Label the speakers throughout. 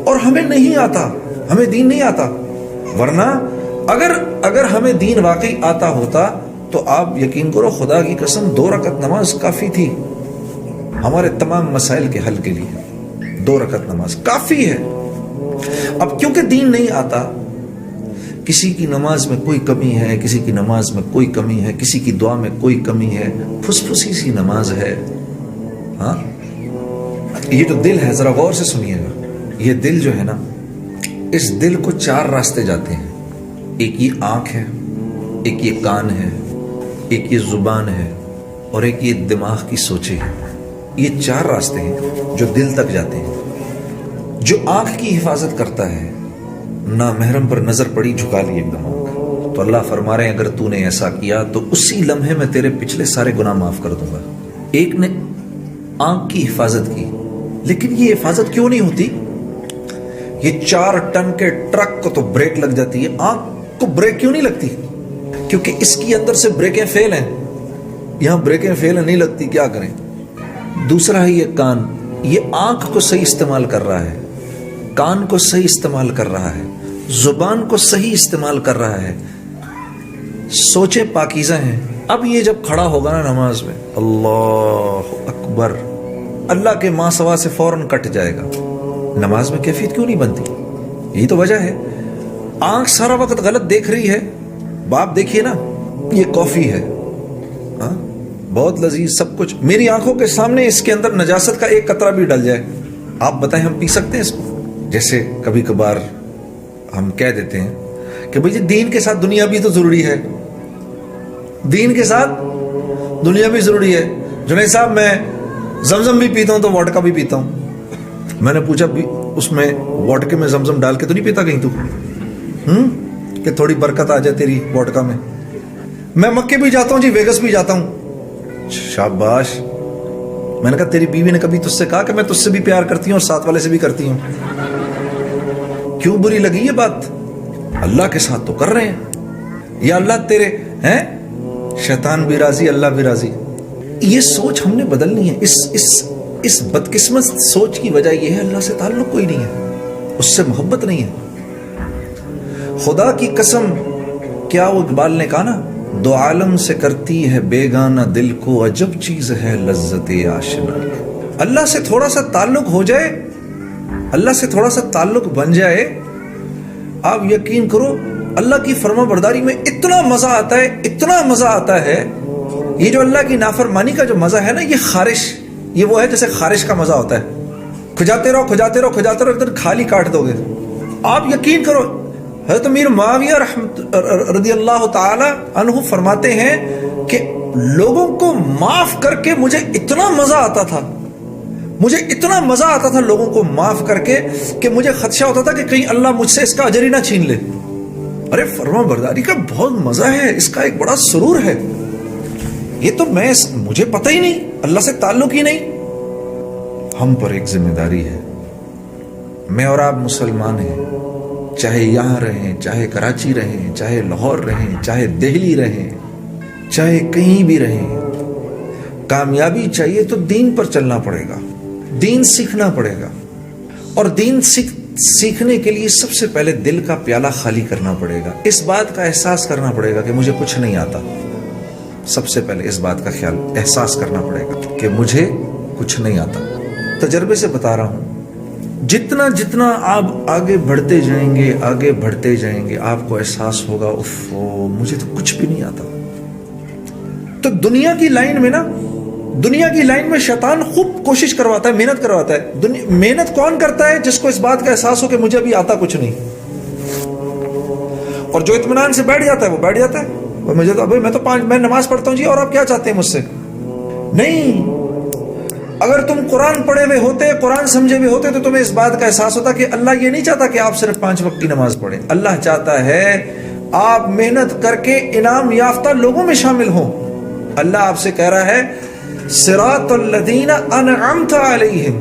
Speaker 1: اور ہمیں نہیں آتا، ہمیں دین نہیں آتا. ورنہ اگر ہمیں دین واقعی آتا ہوتا تو آپ یقین کرو خدا کی قسم 2 رکعت نماز کافی تھی ہمارے تمام مسائل کے حل کے لیے. 2 رکعت نماز کافی ہے. اب کیونکہ دین نہیں آتا، کسی کی نماز میں کوئی کمی ہے، کسی کی نماز میں کوئی کمی ہے، کسی کی دعا میں کوئی کمی ہے، پھسی سی نماز ہے. ہاں یہ جو دل ہے ذرا غور سے سنیے گا، یہ دل جو ہے نا، اس دل کو 4 راستے جاتے ہیں. ایک یہ آنکھ ہے، ایک یہ کان ہے، ایک یہ زبان ہے، اور ایک یہ دماغ کی سوچیں ہیں. یہ 4 راستے ہیں جو دل تک جاتے ہیں. جو آنکھ کی حفاظت کرتا ہے، نہ محرم پر نظر پڑی جھکا لی ایک دم آنکھ، تو اللہ فرما رہے ہیں اگر تو نے ایسا کیا تو اسی لمحے میں تیرے پچھلے سارے گناہ معاف کر دوں گا. ایک نے آنکھ کی حفاظت کی، لیکن یہ حفاظت کیوں نہیں ہوتی؟ یہ 4 ٹن کے ٹرک کو تو بریک لگ جاتی ہے، آنکھ کو بریک کیوں نہیں لگتی؟ کیونکہ اس کی اندر سے بریکیں فیل ہیں. یہاں بریکیں فیل نہیں لگتی، کیا کریں؟ دوسرا ہے یہ کان، یہ آنکھ کو صحیح استعمال کر رہا ہے، کان کو صحیح استعمال کر رہا ہے، زبان کو صحیح استعمال کر رہا ہے، سوچیں پاکیزہ ہیں. اب یہ جب کھڑا ہوگا نا نماز میں، اللہ اکبر، اللہ کے ماں سوا سے فوراً کٹ جائے گا. نماز میں کیفیت کیوں نہیں بنتی؟ یہی تو وجہ ہے. آنکھ سارا وقت غلط دیکھ رہی ہے. باپ دیکھیے نا، یہ کافی ہے، ہاں بہت لذیذ سب کچھ، میری آنکھوں کے سامنے اس کے اندر نجاست کا ایک قطرہ بھی ڈل جائے، آپ بتائیں ہم پی سکتے ہیں اس کو؟ جیسے کبھی کبھار ہم کہہ دیتے ہیں کہ بھئی دین کے ساتھ دنیا بھی تو ضروری ہے، دین کے ساتھ دنیا بھی ضروری ہے. جنید صاحب میں زمزم بھی پیتا ہوں تو وڈکا بھی پیتا ہوں. میں نے پوچھا اس میں وڈکے میں زمزم ڈال کے تو نہیں پیتا کہیں تو کہ تھوڑی برکت آ جائے تیری وڈکا میں؟ میں مکے بھی جاتا ہوں جی، ویگس بھی جاتا ہوں. شاباش. میں نے کہا تیری بیوی نے کبھی تجھ سے کہا کہ میں تجھ سے بھی پیار کرتی ہوں اور ساتھ والے سے بھی کرتی ہوں؟ کیوں بری لگی یہ بات؟ اللہ کے ساتھ تو کر رہے ہیں، یا اللہ تیرے ہیں، شیطان بھی راضی اللہ بھی راضی. یہ سوچ ہم نے بدلنی ہے. اس بدقسمت سوچ کی وجہ یہ ہے اللہ سے تعلق کوئی نہیں ہے، اس سے محبت نہیں ہے. خدا کی قسم، کیا وہ اقبال نے کہا نا، 2 عالم سے کرتی ہے بیگانہ دل کو، عجب چیز ہے لذت آشنا. اللہ سے تھوڑا سا تعلق ہو جائے، اللہ سے تھوڑا سا تعلق بن جائے، آپ یقین کرو اللہ کی فرما برداری میں اتنا مزہ آتا ہے، اتنا مزہ آتا ہے. یہ جو اللہ کی نافرمانی کا جو مزہ ہے نا، یہ خارش، یہ وہ ہے جیسے خارش کا مزہ ہوتا ہے. کھجاتے رہو کھجاتے رہو کھجاتے رہو، ایک دن کھالی کاٹ دو گے. آپ یقین کرو، حضرت امیر معاویہ رضی اللہ تعالی عنہ فرماتے ہیں کہ لوگوں کو معاف کر کے مجھے اتنا مزہ آتا تھا، مجھے اتنا مزہ آتا تھا لوگوں کو معاف کر کے کہ مجھے خدشہ ہوتا تھا کہ کہیں اللہ مجھ سے اس کا اجر ہی نہ چھین لے. ارے فرما برداری کا بہت مزہ ہے، اس کا ایک بڑا سرور ہے. یہ تو مجھے پتہ ہی نہیں، اللہ سے تعلق ہی نہیں. ہم پر ایک ذمہ داری ہے. میں اور آپ مسلمان ہیں، چاہے یہاں رہیں، چاہے کراچی رہیں، چاہے لاہور رہیں، چاہے دہلی رہیں، چاہے کہیں بھی رہیں، کامیابی چاہیے تو دین پر چلنا پڑے گا، دین سیکھنا پڑے گا. اور دین سیکھنے کے لیے سب سے پہلے دل کا پیالہ خالی کرنا پڑے گا. اس بات کا احساس کرنا پڑے گا کہ مجھے کچھ نہیں آتا. سب سے پہلے اس بات کا احساس کرنا پڑے گا کہ مجھے کچھ نہیں آتا. تجربے سے بتا رہا ہوں، جتنا جتنا آپ آگے بڑھتے جائیں گے، آگے بڑھتے جائیں گے، آپ کو احساس ہوگا مجھے تو کچھ بھی نہیں آتا. تو دنیا کی لائن میں نا، دنیا کی لائن میں شیطان خوب کوشش کرواتا ہے، محنت کرواتا ہے. محنت کون کرتا ہے؟ جس کو اس بات کا احساس ہو کہ مجھے ابھی آتا کچھ نہیں. اور جو اطمینان سے بیٹھ جاتا ہے وہ بیٹھ جاتا ہے. مجھے تو ابھی میں نماز پڑھتا ہوں جی، اور آپ کیا چاہتے ہیں مجھ سے؟ نہیں. اگر تم قرآن پڑھے ہوئے ہوتے، قرآن سمجھے ہوئے ہوتے، تو تمہیں اس بات کا احساس ہوتا کہ اللہ یہ نہیں چاہتا کہ آپ صرف 5 وقت کی نماز پڑھیں. اللہ چاہتا ہے آپ محنت کر کے انعام یافتہ لوگوں میں شامل ہوں. اللہ آپ سے کہہ رہا ہے صراط الذین انعمت علیہم،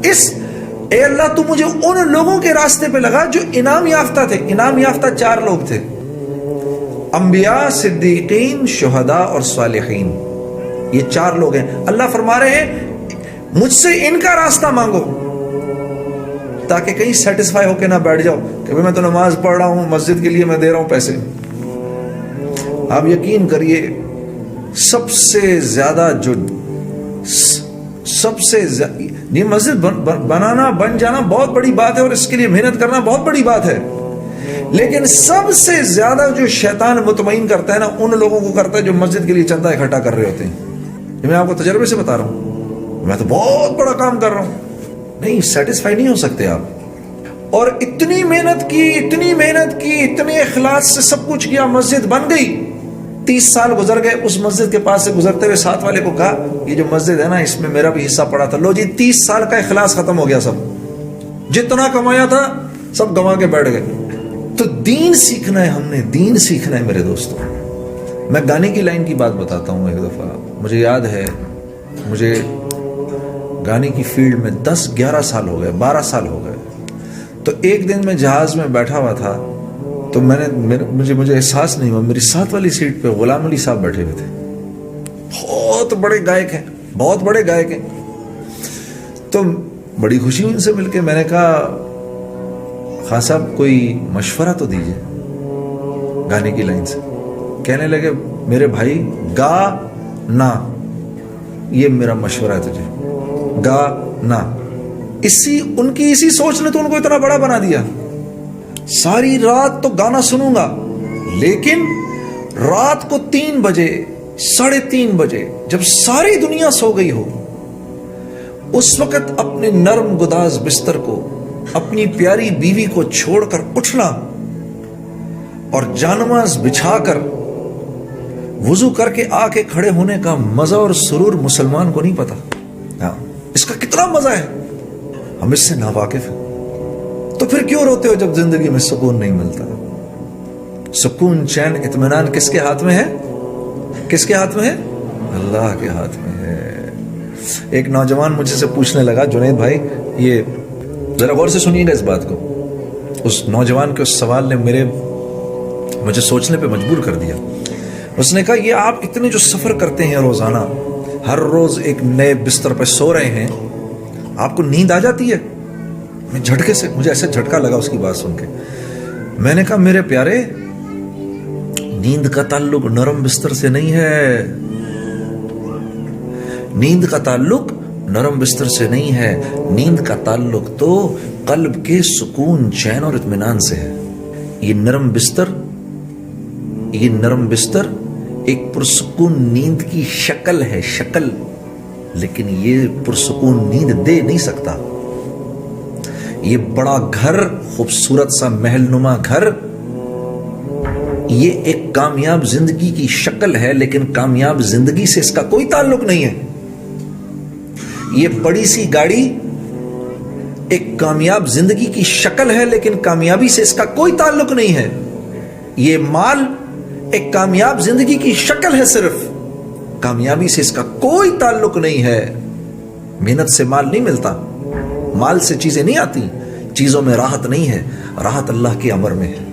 Speaker 1: اے اللہ تو مجھے ان لوگوں کے راستے پہ لگا جو انعام یافتہ تھے. انعام یافتہ 4 لوگ تھے، انبیاء، صدیقین، شہداء اور صالحین. یہ 4 لوگ ہیں. اللہ فرما رہے ہیں مجھ سے ان کا راستہ مانگو تاکہ کہیں سیٹسفائی ہو کے نہ بیٹھ جاؤ کہ میں تو نماز پڑھ رہا ہوں، مسجد کے لیے میں دے رہا ہوں پیسے. آپ یقین کریے سب سے زیادہ یہ مسجد بنانا، بن جانا بہت بڑی بات ہے، اور اس کے لیے محنت کرنا بہت بڑی بات ہے، لیکن سب سے زیادہ جو شیطان مطمئن کرتا ہے نا، ان لوگوں کو کرتا ہے جو مسجد کے لیے چندہ اکٹھا کر رہے ہوتے ہیں. یہ میں آپ کو تجربے سے بتا رہا ہوں، میں تو بہت بڑا کام کر رہا ہوں. نہیں، سیٹسفائی نہیں ہو سکتے آپ. اور اتنی محنت کی، اتنے اخلاص سے سب کچھ کیا، مسجد بن گئی. 30 سال گزر گئے، اس مسجد کے پاس سے گزرتے ہوئے ساتھ والے کو کہا یہ جو مسجد ہے نا اس میں میرا بھی حصہ پڑا تھا. لو جی 30 سال کا اخلاص ختم ہو گیا، سب جتنا کمایا تھا سب گنوا کے بیٹھ گئے. تو دین سیکھنا ہے، ہم نے دین سیکھنا ہے میرے دوستوں. میں گانے کی لائن کی بات بتاتا ہوں. ایک دفعہ مجھے یاد ہے، مجھے گانے کی فیلڈ میں 10-11 سال ہو گئے، 12 سال ہو گئے. تو ایک دن میں جہاز میں بیٹھا ہوا تھا، تو مجھے احساس نہیں ہوا، میری ساتھ والی سیٹ پہ غلام علی صاحب بیٹھے ہوئے تھے. بہت بڑے گائک ہیں. تو بڑی خوشی ان سے مل کے. میں نے کہا خان صاحب کوئی مشورہ تو دیجئے گانے کی لائن سے. کہنے لگے میرے بھائی گا نا، یہ میرا مشورہ ہے تجھے، گا نا. ان کی اسی سوچ نے تو ان کو اتنا بڑا بنا دیا. ساری رات تو گانا سنوں گا، لیکن رات کو 3 بجے 3:30 بجے جب ساری دنیا سو گئی ہو، اس وقت اپنے نرم گداز بستر کو، اپنی پیاری بیوی کو چھوڑ کر اٹھنا اور جانماز بچھا کر وضو کر کے آ کے کھڑے ہونے کا مزہ اور سرور مسلمان کو نہیں پتا. ہاں، اس کا کتنا مزہ ہے، ہم اس سے ناواقف ہیں. تو پھر کیوں روتے ہو جب زندگی میں سکون نہیں ملتا؟ سکون، چین، اطمینان کس کے ہاتھ میں ہے؟ کس کے ہاتھ میں ہے؟ اللہ کے ہاتھ میں ہے. ایک نوجوان مجھ سے پوچھنے لگا، جنید بھائی یہ ذرا غور سے سنیے گا اس بات کو. اس نوجوان کے اس سوال نے مجھے سوچنے پہ مجبور کر دیا. اس نے کہا یہ آپ اتنے جو سفر کرتے ہیں روزانہ، ہر روز ایک نئے بستر پہ سو رہے ہیں، آپ کو نیند آ جاتی ہے؟ میں جھٹکے سے، مجھے ایسے جھٹکا لگا اس کی بات سن کے. میں نے کہا میرے پیارے، نیند کا تعلق نرم بستر سے نہیں ہے. نیند کا تعلق نرم بستر سے نہیں ہے، نیند کا تعلق تو قلب کے سکون، چین اور اطمینان سے ہے. یہ نرم بستر ایک پرسکون نیند کی شکل ہے، لیکن یہ پرسکون نیند دے نہیں سکتا. یہ بڑا گھر، خوبصورت سا محل نما گھر، یہ ایک کامیاب زندگی کی شکل ہے، لیکن کامیاب زندگی سے اس کا کوئی تعلق نہیں ہے. یہ بڑی سی گاڑی ایک کامیاب زندگی کی شکل ہے، لیکن کامیابی سے اس کا کوئی تعلق نہیں ہے. یہ مال ایک کامیاب زندگی کی شکل ہے، صرف کامیابی سے اس کا کوئی تعلق نہیں ہے. محنت سے مال نہیں ملتا، مال سے چیزیں نہیں آتی، چیزوں میں راحت نہیں ہے، راحت اللہ کے امر میں ہے.